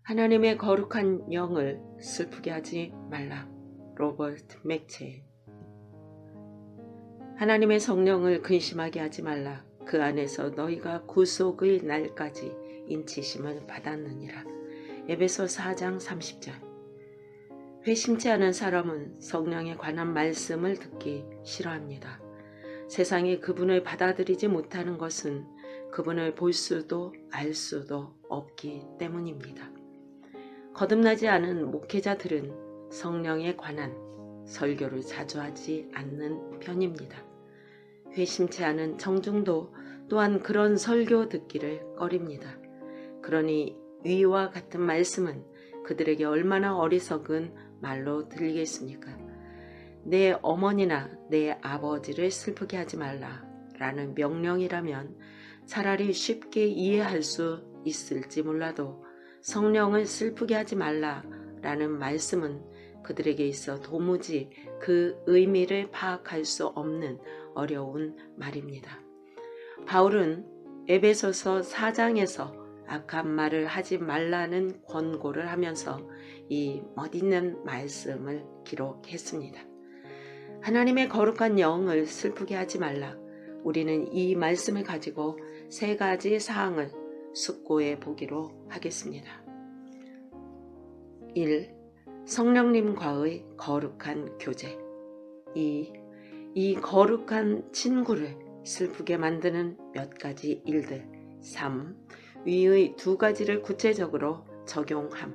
하나님의 거룩한 영을 슬프게 하지 말라. 로버트 맥체인. 하나님의 성령을 근심하게 하지 말라. 그 안에서 너희가 구속의 날까지 인치심을 받았느니라. 에베소 4장 30절. 회심치 않은 사람은 성령에 관한 말씀을 듣기 싫어합니다. 세상이 그분을 받아들이지 못하는 것은 그분을 볼 수도 알 수도 없기 때문입니다. 거듭나지 않은 목회자들은 성령에 관한 설교를 자주 하지 않는 편입니다. 회심치 않은 청중도 또한 그런 설교 듣기를 꺼립니다. 그러니 위와 같은 말씀은 그들에게 얼마나 어리석은 말로 들리겠습니까? 내 어머니나 내 아버지를 슬프게 하지 말라 라는 명령이라면 차라리 쉽게 이해할 수 있을지 몰라도 성령을 슬프게 하지 말라 라는 말씀은 그들에게 있어 도무지 그 의미를 파악할 수 없는 어려운 말입니다. 바울은 에베소서 4장에서 악한 말을 하지 말라는 권고를 하면서 이 멋있는 말씀을 기록했습니다. 하나님의 거룩한 영을 슬프게 하지 말라. 우리는 이 말씀을 가지고 세 가지 사항을 숙고해 보기로 하겠습니다. 1. 성령님과의 거룩한 교제. 2. 이 거룩한 친구를 슬프게 만드는 몇 가지 일들. 3. 위의 두 가지를 구체적으로 적용함.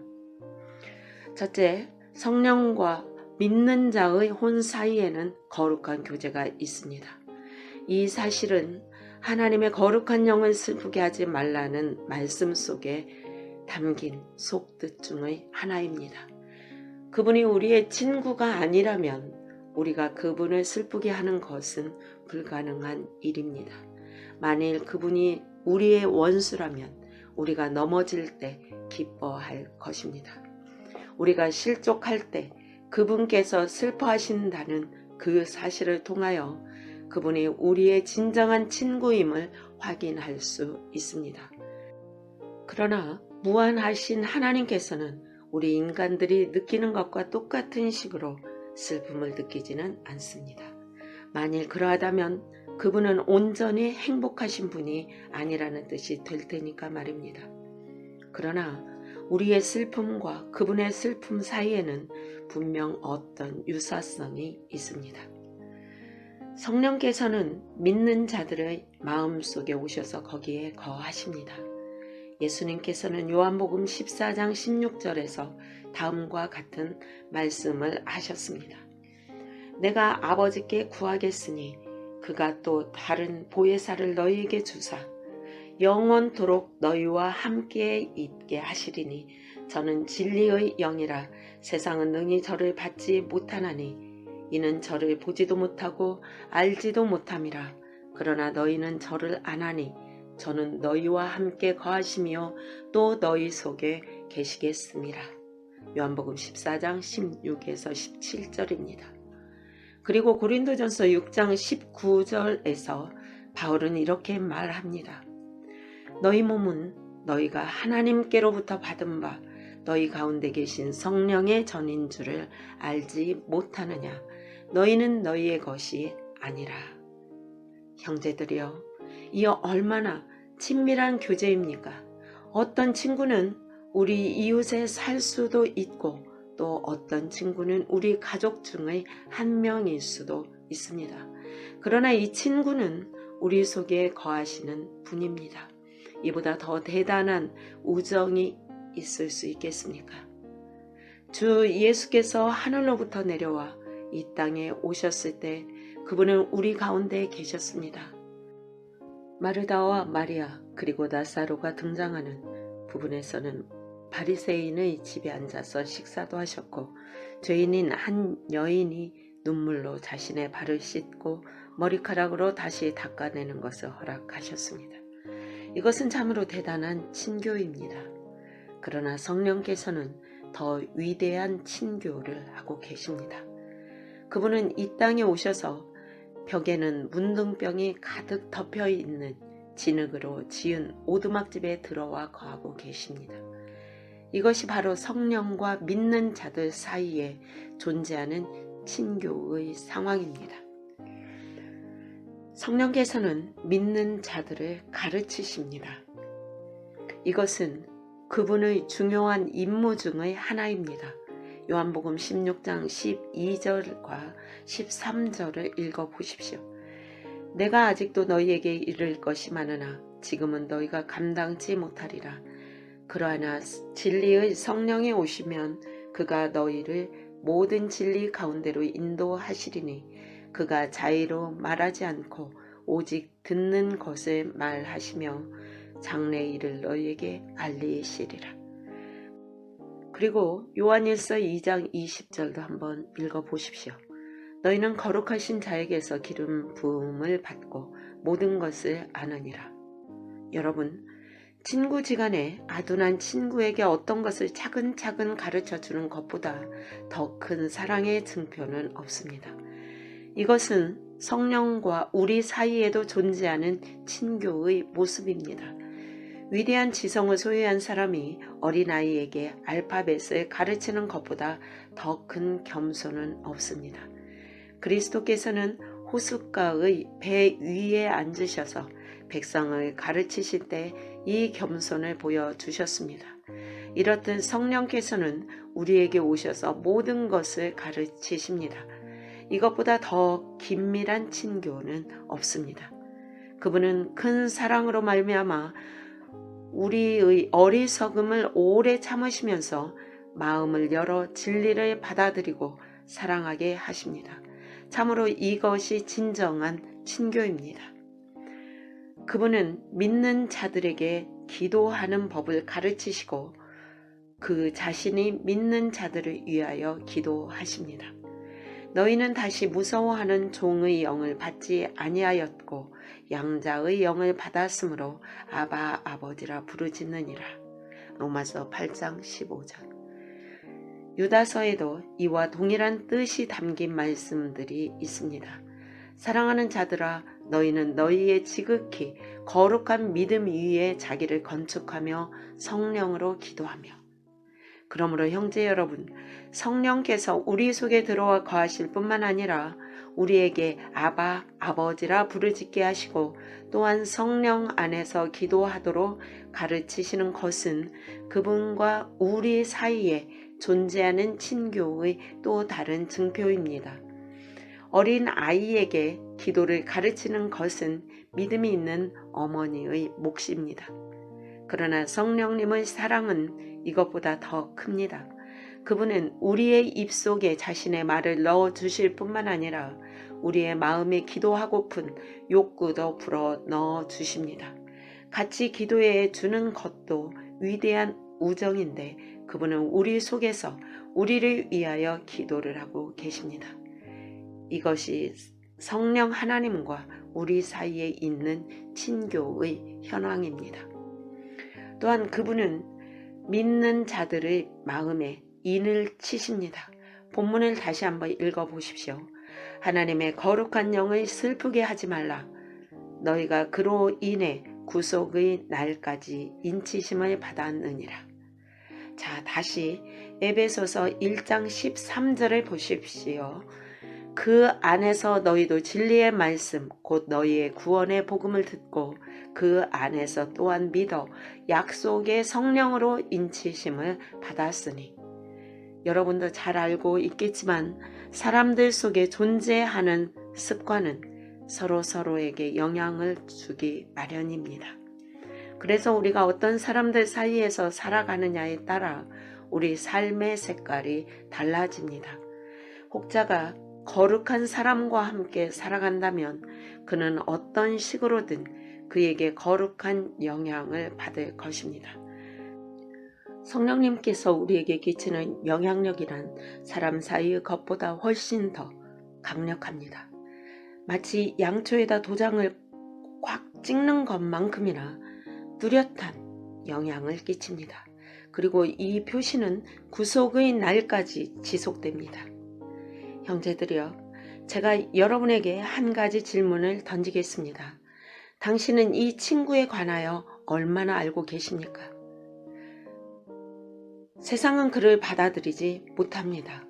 첫째, 성령과 믿는 자의 혼 사이에는 거룩한 교제가 있습니다. 이 사실은 하나님의 거룩한 영을 슬프게 하지 말라는 말씀 속에 담긴 속뜻 중의 하나입니다. 그분이 우리의 친구가 아니라면 우리가 그분을 슬프게 하는 것은 불가능한 일입니다. 만일 그분이 우리의 원수라면 우리가 넘어질 때 기뻐할 것입니다. 우리가 실족할 때 그분께서 슬퍼하신다는 그 사실을 통하여 그분이 우리의 진정한 친구임을 확인할 수 있습니다. 그러나 무한하신 하나님께서는 우리 인간들이 느끼는 것과 똑같은 식으로 슬픔을 느끼지는 않습니다. 만일 그러하다면 그분은 온전히 행복하신 분이 아니라는 뜻이 될 테니까 말입니다. 그러나 우리의 슬픔과 그분의 슬픔 사이에는 분명 어떤 유사성이 있습니다. 성령께서는 믿는 자들의 마음속에 오셔서 거기에 거하십니다. 예수님께서는 요한복음 14장 16절에서 다음과 같은 말씀을 하셨습니다. 내가 아버지께 구하겠으니 그가 또 다른 보혜사를 너희에게 주사 영원토록 너희와 함께 있게 하시리니 저는 진리의 영이라 세상은 능히 저를 받지 못하나니 이는 저를 보지도 못하고 알지도 못함이라. 그러나 너희는 저를 아나니 저는 너희와 함께 거하시며 또 너희 속에 계시겠습니다. 요한복음 14장 16에서 17절입니다. 그리고 고린도전서 6장 19절에서 바울은 이렇게 말합니다. 너희 몸은 너희가 하나님께로부터 받은 바 너희 가운데 계신 성령의 전인 줄을 알지 못하느냐. 너희는 너희의 것이 아니라. 형제들이여, 이 얼마나 친밀한 교제입니까? 어떤 친구는 우리 이웃에 살 수도 있고 또 어떤 친구는 우리 가족 중의 한 명일 수도 있습니다. 그러나 이 친구는 우리 속에 거하시는 분입니다. 이보다 더 대단한 우정이 있을 수 있겠습니까? 주 예수께서 하늘로부터 내려와 이 땅에 오셨을 때 그분은 우리 가운데 계셨습니다. 마르다와 마리아 그리고 나사로가 등장하는 부분에서는 바리새인의 집에 앉아서 식사도 하셨고 죄인인 한 여인이 눈물로 자신의 발을 씻고 머리카락으로 다시 닦아내는 것을 허락하셨습니다. 이것은 참으로 대단한 친교입니다. 그러나 성령께서는 더 위대한 친교를 하고 계십니다. 그분은 이 땅에 오셔서 벽에는 문둥병이 가득 덮여있는 진흙으로 지은 오두막집에 들어와 거하고 계십니다. 이것이 바로 성령과 믿는 자들 사이에 존재하는 친교의 상황입니다. 성령께서는 믿는 자들을 가르치십니다. 이것은 그분의 중요한 임무 중의 하나입니다. 요한복음 16장 12절과 13절을 읽어보십시오. 내가 아직도 너희에게 이를 것이 많으나 지금은 너희가 감당치 못하리라. 그러나 진리의 성령이 오시면 그가 너희를 모든 진리 가운데로 인도하시리니 그가 자의로 말하지 않고 오직 듣는 것을 말하시며 장래 일을 너희에게 알리시리라. 그리고 요한일서 2장 20절도 한번 읽어보십시오. 너희는 거룩하신 자에게서 기름 부음을 받고 모든 것을 아느니라. 여러분, 친구지간에 아둔한 친구에게 어떤 것을 차근차근 가르쳐주는 것보다 더 큰 사랑의 증표는 없습니다. 이것은 성령과 우리 사이에도 존재하는 친교의 모습입니다. 위대한 지성을 소유한 사람이 어린아이에게 알파벳을 가르치는 것보다 더 큰 겸손은 없습니다. 그리스도께서는 호숫가의 배 위에 앉으셔서 백성을 가르치실 때 이 겸손을 보여주셨습니다. 이렇듯 성령께서는 우리에게 오셔서 모든 것을 가르치십니다. 이것보다 더 긴밀한 친교는 없습니다. 그분은 큰 사랑으로 말미암아 우리의 어리석음을 오래 참으시면서 마음을 열어 진리를 받아들이고 사랑하게 하십니다. 참으로 이것이 진정한 친교입니다. 그분은 믿는 자들에게 기도하는 법을 가르치시고 그 자신이 믿는 자들을 위하여 기도하십니다. 너희는 다시 무서워하는 종의 영을 받지 아니하였고 양자의 영을 받았으므로 아바 아버지라 부르짖느니라. 로마서 8장 15절. 유다서에도 이와 동일한 뜻이 담긴 말씀들이 있습니다. 사랑하는 자들아, 너희는 너희의 지극히 거룩한 믿음 위에 자기를 건축하며 성령으로 기도하며. 그러므로 형제 여러분, 성령께서 우리 속에 들어와 거하실 뿐만 아니라 우리에게 아바, 아버지라 부르짖게 하시고 또한 성령 안에서 기도하도록 가르치시는 것은 그분과 우리 사이에 존재하는 친교의 또 다른 증표입니다. 어린 아이에게 기도를 가르치는 것은 믿음이 있는 어머니의 몫입니다. 그러나 성령님의 사랑은 이것보다 더 큽니다. 그분은 우리의 입속에 자신의 말을 넣어주실 뿐만 아니라 우리의 마음에 기도하고픈 욕구도 불어 넣어주십니다. 같이 기도해 주는 것도 위대한 우정인데 그분은 우리 속에서 우리를 위하여 기도를 하고 계십니다. 이것이 성령 하나님과 우리 사이에 있는 친교의 현황입니다. 또한 그분은 믿는 자들의 마음에 인을 치십니다. 본문을 다시 한번 읽어보십시오. 하나님의 거룩한 영을 슬프게 하지 말라. 너희가 그로 인해 구속의 날까지 인치심을 받았느니라. 자, 다시 에베소서 1장 13절을 보십시오. 그 안에서 너희도 진리의 말씀 곧 너희의 구원의 복음을 듣고 그 안에서 또한 믿어 약속의 성령으로 인치심을 받았으니. 여러분도 잘 알고 있겠지만 사람들 속에 존재하는 습관은 서로에게 영향을 주기 마련입니다. 그래서 우리가 어떤 사람들 사이에서 살아가느냐에 따라 우리 삶의 색깔이 달라집니다. 혹자가 거룩한 사람과 함께 살아간다면 그는 어떤 식으로든 그에게 거룩한 영향을 받을 것입니다. 성령님께서 우리에게 끼치는 영향력이란 사람 사이의 것보다 훨씬 더 강력합니다. 마치 양초에다 도장을 꽉 찍는 것만큼이나 뚜렷한 영향을 끼칩니다. 그리고 이 표시는 구속의 날까지 지속됩니다. 형제들이여, 제가 여러분에게 한 가지 질문을 던지겠습니다. 당신은 이 친구에 관하여 얼마나 알고 계십니까? 세상은 그를 받아들이지 못합니다.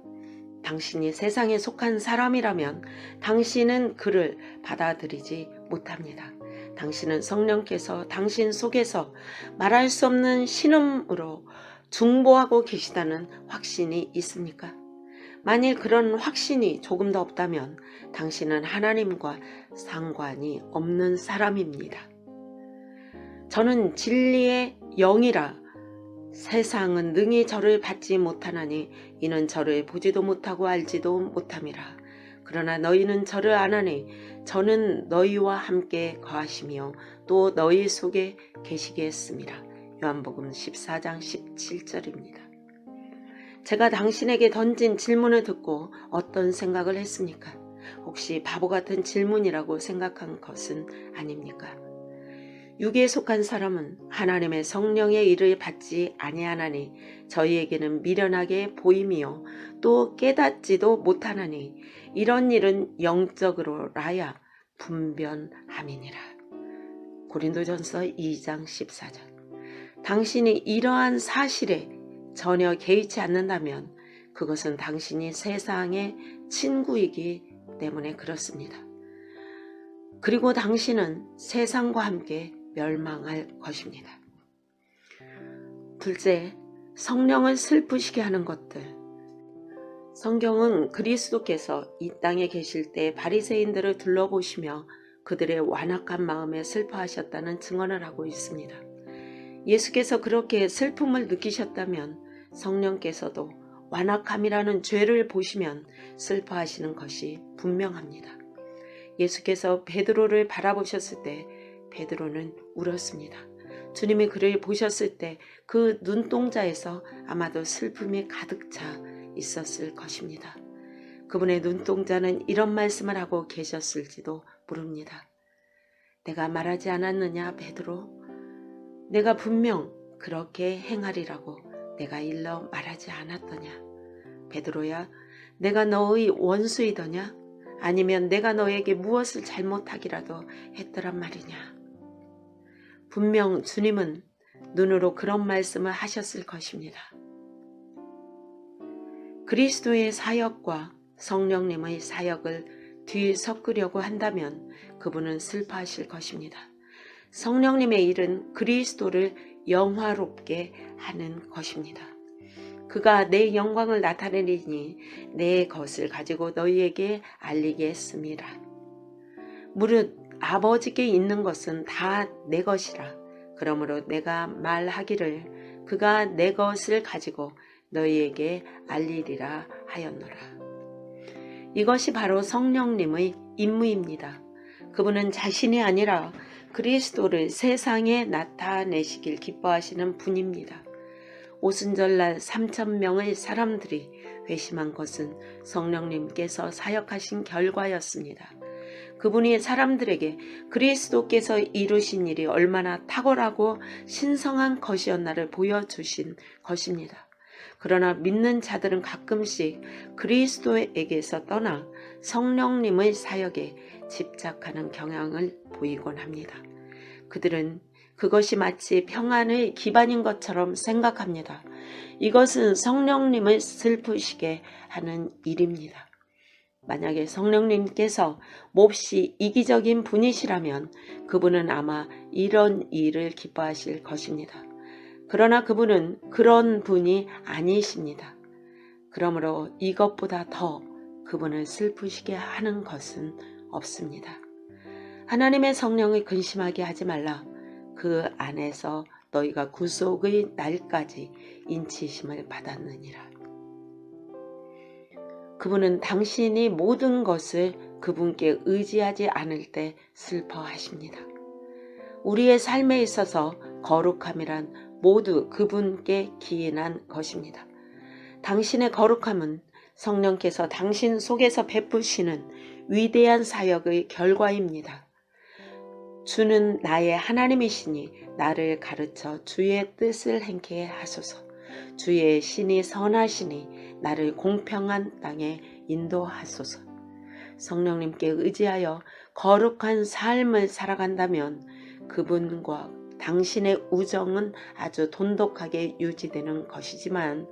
당신이 세상에 속한 사람이라면 당신은 그를 받아들이지 못합니다. 당신은 성령께서 당신 속에서 말할 수 없는 신음으로 중보하고 계시다는 확신이 있습니까? 만일 그런 확신이 조금 더 없다면 당신은 하나님과 상관이 없는 사람입니다. 저는 진리의 영이라 세상은 능히 저를 받지 못하나니 이는 저를 보지도 못하고 알지도 못함이라. 그러나 너희는 저를 아나니 저는 너희와 함께 거하시며 또 너희 속에 계시겠습니다. 요한복음 14장 17절입니다. 제가 당신에게 던진 질문을 듣고 어떤 생각을 했습니까? 혹시 바보 같은 질문이라고 생각한 것은 아닙니까? 육에 속한 사람은 하나님의 성령의 일을 받지 아니하나니 저희에게는 미련하게 보임이요 또 깨닫지도 못하나니 이런 일은 영적으로라야 분변함이니라. 고린도전서 2장 14절. 당신이 이러한 사실에 전혀 개의치 않는다면 그것은 당신이 세상의 친구이기 때문에 그렇습니다. 그리고 당신은 세상과 함께 멸망할 것입니다. 둘째, 성령을 슬프시게 하는 것들. 성경은 그리스도께서 이 땅에 계실 때 바리새인들을 둘러보시며 그들의 완악한 마음에 슬퍼하셨다는 증언을 하고 있습니다. 예수께서 그렇게 슬픔을 느끼셨다면 성령께서도 완악함이라는 죄를 보시면 슬퍼하시는 것이 분명합니다. 예수께서 베드로를 바라보셨을 때 베드로는 울었습니다. 주님이 그를 보셨을 때 그 눈동자에서 아마도 슬픔이 가득 차 있었을 것입니다. 그분의 눈동자는 이런 말씀을 하고 계셨을지도 모릅니다. 내가 말하지 않았느냐 베드로? 내가 분명 그렇게 행하리라고 내가 일러 말하지 않았더냐? 베드로야, 내가 너의 원수이더냐? 아니면 내가 너에게 무엇을 잘못하기라도 했더란 말이냐? 분명 주님은 눈으로 그런 말씀을 하셨을 것입니다. 그리스도의 사역과 성령님의 사역을 뒤섞으려고 한다면 그분은 슬퍼하실 것입니다. 성령님의 일은 그리스도를 영화롭게 하는 것입니다. 그가 내 영광을 나타내리니 내 것을 가지고 너희에게 알리게 했습니다. 무릇 아버지께 있는 것은 다 내 것이라. 그러므로 내가 말하기를 그가 내 것을 가지고 너희에게 알리리라 하였노라. 이것이 바로 성령님의 임무입니다. 그분은 자신이 아니라 그리스도를 세상에 나타내시길 기뻐하시는 분입니다. 오순절날 3,000명의 사람들이 회심한 것은 성령님께서 사역하신 결과였습니다. 그분이 사람들에게 그리스도께서 이루신 일이 얼마나 탁월하고 신성한 것이었나를 보여주신 것입니다. 그러나 믿는 자들은 가끔씩 그리스도에게서 떠나 성령님의 사역에 집착하는 경향을 보이곤 합니다. 그들은 그것이 마치 평안의 기반인 것처럼 생각합니다. 이것은 성령님을 슬프시게 하는 일입니다. 만약에 성령님께서 몹시 이기적인 분이시라면 그분은 아마 이런 일을 기뻐하실 것입니다. 그러나 그분은 그런 분이 아니십니다. 그러므로 이것보다 더 그분을 슬프시게 하는 것은 없습니다. 하나님의 성령을 근심하게 하지 말라. 그 안에서 너희가 구속의 날까지 인치심을 받았느니라. 그분은 당신이 모든 것을 그분께 의지하지 않을 때 슬퍼하십니다. 우리의 삶에 있어서 거룩함이란 모두 그분께 기인한 것입니다. 당신의 거룩함은 성령께서 당신 속에서 베푸시는 위대한 사역의 결과입니다. 주는 나의 하나님이시니 나를 가르쳐 주의 뜻을 행케 하소서. 주의 신이 선하시니 나를 공평한 땅에 인도하소서. 성령님께 의지하여 거룩한 삶을 살아간다면 그분과 당신의 우정은 아주 돈독하게 유지되는 것이지만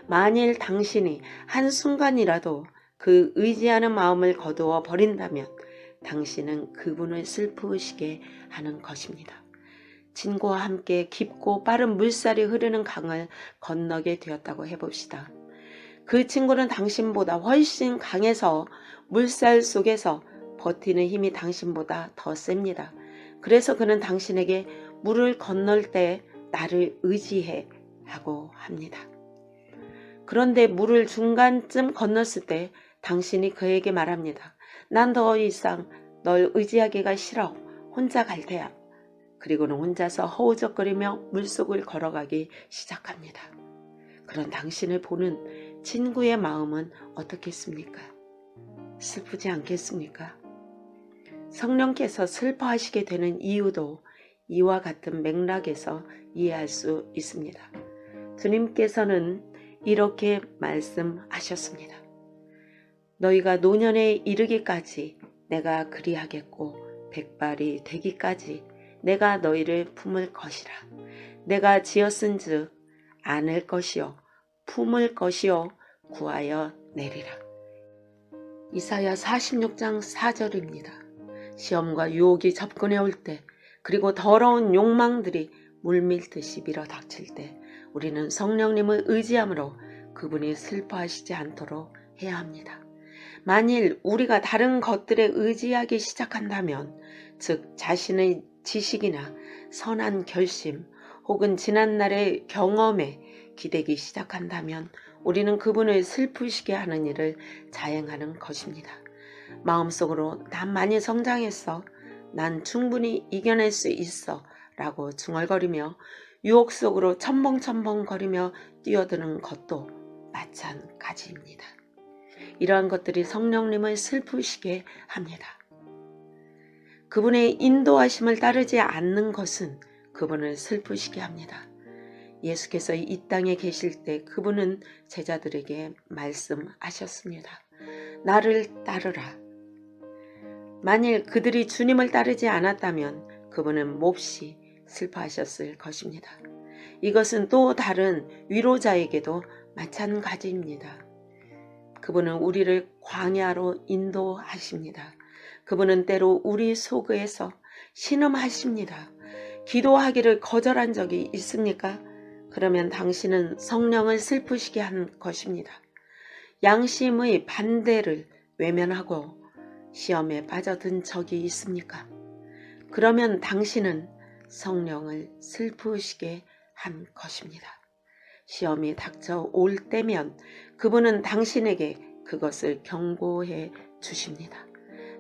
만일 당신이 한순간이라도 그 의지하는 마음을 거두어 버린다면 당신은 그분을 슬프시게 하는 것입니다. 친구와 함께 깊고 빠른 물살이 흐르는 강을 건너게 되었다고 해봅시다. 그 친구는 당신보다 훨씬 강해서 물살 속에서 버티는 힘이 당신보다 더 셉니다. 그래서 그는 당신에게 물을 건널 때 나를 의지해 하고 합니다. 그런데 물을 중간쯤 건넜을 때 당신이 그에게 말합니다. 난 더 이상 널 의지하기가 싫어. 혼자 갈 테야. 그리고는 혼자서 허우적거리며 물속을 걸어가기 시작합니다. 그런 당신을 보는 친구의 마음은 어떻겠습니까? 슬프지 않겠습니까? 성령께서 슬퍼하시게 되는 이유도 이와 같은 맥락에서 이해할 수 있습니다. 주님께서는 이렇게 말씀하셨습니다. 너희가 노년에 이르기까지 내가 그리하겠고 백발이 되기까지 내가 너희를 품을 것이라. 내가 지었은즉 안을 것이요 품을 것이요 구하여 내리라. 이사야 46장 4절입니다. 시험과 유혹이 접근해 올 때, 그리고 더러운 욕망들이 물밀듯이 밀어닥칠 때 우리는 성령님을 의지함으로 그분이 슬퍼하시지 않도록 해야 합니다. 만일 우리가 다른 것들에 의지하기 시작한다면, 즉 자신의 지식이나 선한 결심 혹은 지난날의 경험에 기대기 시작한다면 우리는 그분을 슬프시게 하는 일을 자행하는 것입니다. 마음속으로 난 많이 성장했어, 난 충분히 이겨낼 수 있어 라고 중얼거리며 유혹 속으로 첨벙첨벙거리며 뛰어드는 것도 마찬가지입니다. 이러한 것들이 성령님을 슬프시게 합니다. 그분의 인도하심을 따르지 않는 것은 그분을 슬프시게 합니다. 예수께서 이 땅에 계실 때 그분은 제자들에게 말씀하셨습니다. 나를 따르라. 만일 그들이 주님을 따르지 않았다면 그분은 몹시 슬퍼하셨을 것입니다. 이것은 또 다른 위로자에게도 마찬가지입니다. 그분은 우리를 광야로 인도하십니다. 그분은 때로 우리 속에서 신음하십니다. 기도하기를 거절한 적이 있습니까? 그러면 당신은 성령을 슬프시게 한 것입니다. 양심의 반대를 외면하고 시험에 빠져든 적이 있습니까? 그러면 당신은 성령을 슬프시게 한 것입니다. 시험이 닥쳐올 때면 그분은 당신에게 그것을 경고해 주십니다.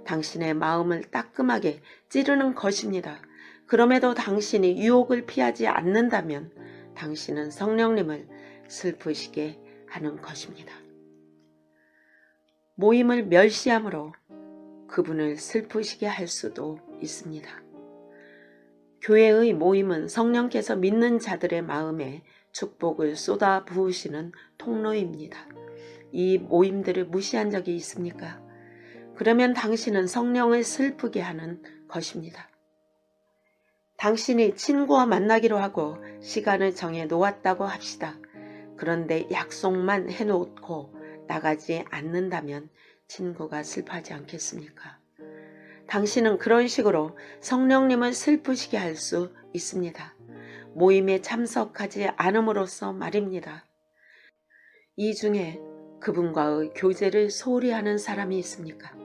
당신의 마음을 따끔하게 찌르는 것입니다. 그럼에도 당신이 유혹을 피하지 않는다면 당신은 성령님을 슬프시게 하는 것입니다. 모임을 멸시함으로 그분을 슬프시게 할 수도 있습니다. 교회의 모임은 성령께서 믿는 자들의 마음에 축복을 쏟아 부으시는 통로입니다. 이 모임들을 무시한 적이 있습니까? 그러면 당신은 성령을 슬프게 하는 것입니다. 당신이 친구와 만나기로 하고 시간을 정해 놓았다고 합시다. 그런데 약속만 해놓고 나가지 않는다면 친구가 슬퍼하지 않겠습니까? 당신은 그런 식으로 성령님을 슬프시게 할 수 있습니다. 모임에 참석하지 않음으로써 말입니다. 이 중에 그분과의 교제를 소홀히 하는 사람이 있습니까?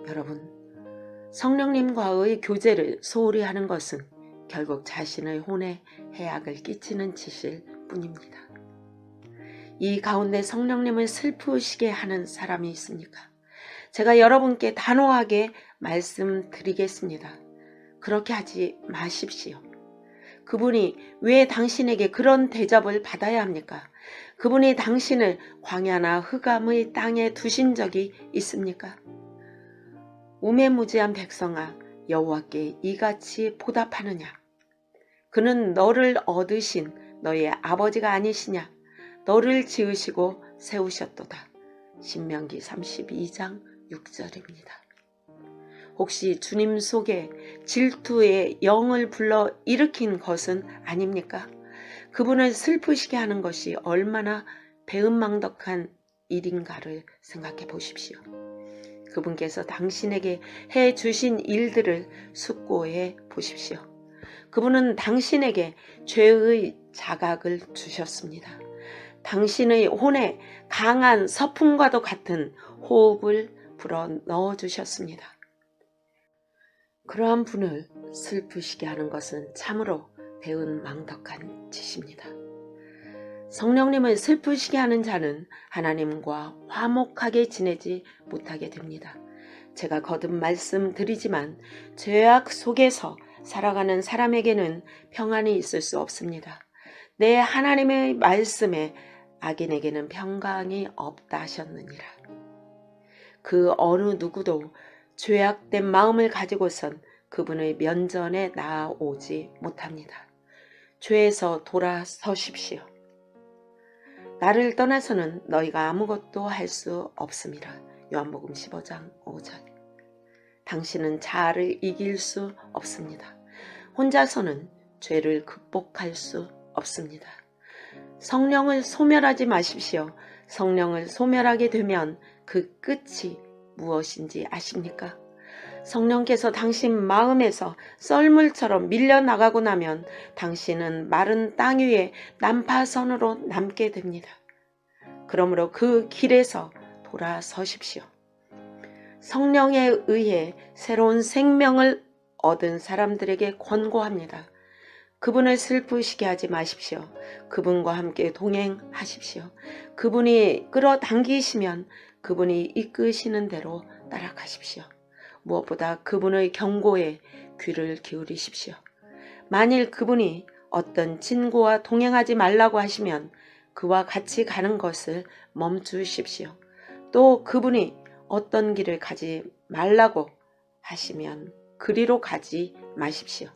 여러분, 성령님과의 교제를 소홀히 하는 것은 결국 자신의 혼에 해악을 끼치는 짓일 뿐입니다. 이 가운데 성령님을 슬프시게 하는 사람이 있습니까? 제가 여러분께 단호하게 말씀드리겠습니다. 그렇게 하지 마십시오. 그분이 왜 당신에게 그런 대접을 받아야 합니까? 그분이 당신을 광야나 흑암의 땅에 두신 적이 있습니까? 우매무지한 백성아, 여호와께 이같이 보답하느냐? 그는 너를 얻으신 너의 아버지가 아니시냐? 너를 지으시고 세우셨도다. 신명기 32장 6절입니다. 혹시 주님 속에 질투의 영을 불러 일으킨 것은 아닙니까? 그분을 슬프시게 하는 것이 얼마나 배은망덕한 일인가를 생각해 보십시오. 그분께서 당신에게 해 주신 일들을 숙고해 보십시오. 그분은 당신에게 죄의 자각을 주셨습니다. 당신의 혼에 강한 서풍과도 같은 호흡을 불어 넣어 주셨습니다. 그러한 분을 슬프시게 하는 것은 참으로 배은망덕한 짓입니다. 성령님을 슬프시게 하는 자는 하나님과 화목하게 지내지 못하게 됩니다. 제가 거듭 말씀드리지만 죄악 속에서 살아가는 사람에게는 평안이 있을 수 없습니다. 내 하나님의 말씀에 악인에게는 평강이 없다 하셨느니라. 그 어느 누구도 죄악된 마음을 가지고선 그분의 면전에 나아오지 못합니다. 죄에서 돌아서십시오. 나를 떠나서는 너희가 아무것도 할 수 없습니다. 요한복음 15장 5절. 당신은 자아를 이길 수 없습니다. 혼자서는 죄를 극복할 수 없습니다. 성령을 소멸하지 마십시오. 성령을 소멸하게 되면 그 끝이 무엇인지 아십니까? 성령께서 당신 마음에서 썰물처럼 밀려나가고 나면 당신은 마른 땅 위에 난파선으로 남게 됩니다. 그러므로 그 길에서 돌아서십시오. 성령에 의해 새로운 생명을 얻은 사람들에게 권고합니다. 그분을 슬프시게 하지 마십시오. 그분과 함께 동행하십시오. 그분이 끌어당기시면 그분이 이끄시는 대로 따라가십시오. 무엇보다 그분의 경고에 귀를 기울이십시오. 만일 그분이 어떤 친구와 동행하지 말라고 하시면 그와 같이 가는 것을 멈추십시오. 또 그분이 어떤 길을 가지 말라고 하시면 그리로 가지 마십시오.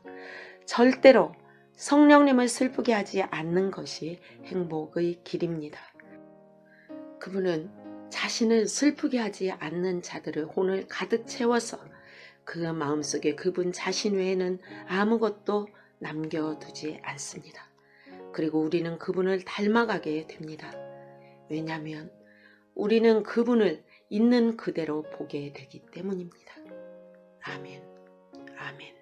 절대로 성령님을 슬프게 하지 않는 것이 행복의 길입니다. 그분은 자신을 슬프게 하지 않는 자들의 혼을 가득 채워서 그 마음속에 그분 자신 외에는 아무것도 남겨두지 않습니다. 그리고 우리는 그분을 닮아가게 됩니다. 왜냐하면 우리는 그분을 있는 그대로 보게 되기 때문입니다. 아멘. 아멘.